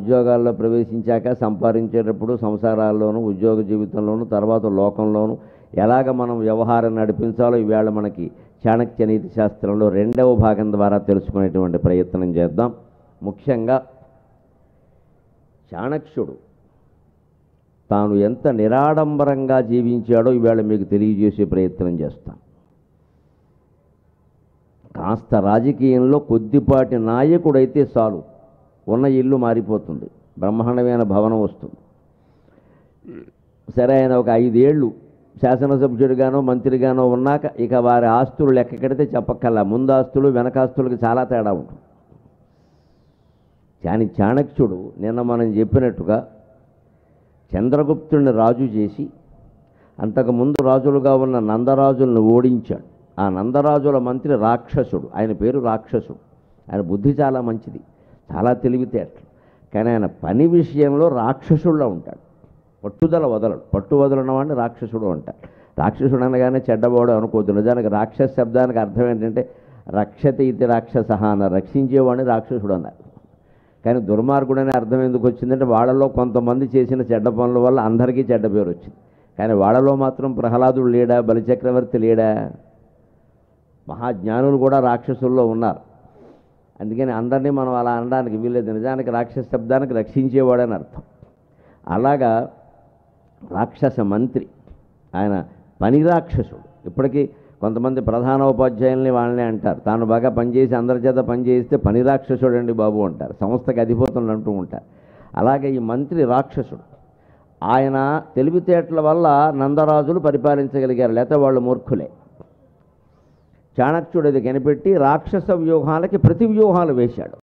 ఉద్యోగాల్లో ప్రవేశించాక సంపాదించేటప్పుడు సంసారాల్లోనూ ఉద్యోగ జీవితంలోనూ తర్వాత లోకంలోనూ ఎలాగ మనం వ్యవహారం నడిపించాలో ఈవేళ మనకి చాణక్య నీతి శాస్త్రంలో 2వ భాగం ద్వారా తెలుసుకునేటువంటి ప్రయత్నం చేద్దాం. ముఖ్యంగా చాణక్యుడు తాను ఎంత నిరాడంబరంగా జీవించాడో ఈవేళ మీకు తెలియజేసే ప్రయత్నం చేస్తాం. కాస్త రాజకీయంలో కొద్దిపాటి నాయకుడైతే చాలు, ఉన్న ఇల్లు మారిపోతుంది, బ్రహ్మాండమైన భవనం వస్తుంది. సరే, ఆయన ఒక 5 ఏళ్ళు శాసనసభ్యుడిగానో మంత్రిగానో ఉన్నాక ఇక వారి ఆస్తులు లెక్క కడితే చెప్పక్కల్లా, ముందాస్తులు వెనకాస్తులకి చాలా తేడా ఉంటుంది. కానీ చాణక్యుడు నిన్న మనం చెప్పినట్టుగా చంద్రగుప్తుడిని రాజు చేసి అంతకుముందు రాజులుగా ఉన్న నందరాజులను ఓడించాడు. ఆ నందరాజుల మంత్రి రాక్షసుడు, ఆయన పేరు రాక్షసుడు. ఆయన బుద్ధి చాలా మంచిది, చాలా తెలివితేటలు. కానీ ఆయన పని విషయంలో రాక్షసుడిలో ఉంటాడు, పట్టుదల వదలడు. పట్టు వదలనవాడిని రాక్షసుడు అంటారు. రాక్షసుడు అనగానే చెడ్డవాడు అనుకోవద్దు. నిజానికి రాక్షస శబ్దానికి అర్థం ఏంటంటే రక్షతి ఇది రాక్షస అన్న, రక్షించేవాడిని రాక్షసుడు అన్నారు. కానీ దుర్మార్గుడు అనే అర్థం ఎందుకు వచ్చిందంటే వాళ్ళలో కొంతమంది చేసిన చెడ్డ పనుల వల్ల అందరికీ చెడ్డ పేరు వచ్చింది. కానీ వాళ్ళలో మాత్రం ప్రహ్లాదుడు లేడా, బలిచక్రవర్తి లేడా? మహాజ్ఞానులు కూడా రాక్షసుల్లో ఉన్నారు. అందుకని అందరినీ మనం అలా అనడానికి వీల్లేదు. నిజానికి రాక్షస శబ్దానికి రక్షించేవాడని అర్థం. అలాగా రాక్షస మంత్రి, ఆయన పని రాక్షసుడు. ఇప్పటికీ కొంతమంది ప్రధానోపాధ్యాయుల్ని వాళ్ళనే అంటారు, తాను బాగా పనిచేసి అందరి చేత పనిచేస్తే పని రాక్షసుడు అండి బాబు అంటారు, సంస్థకి అధిపతులు అంటూ ఉంటారు. అలాగే ఈ మంత్రి రాక్షసుడు. ఆయన తెలివితేటల వల్ల నందరాజులు పరిపాలించగలిగారు, లేకపోతే వాళ్ళు మూర్ఖులే. చాణక్యుడు అది కనిపెట్టి రాక్షస వ్యూహాలకి ప్రతి వ్యూహాలు వేశాడు.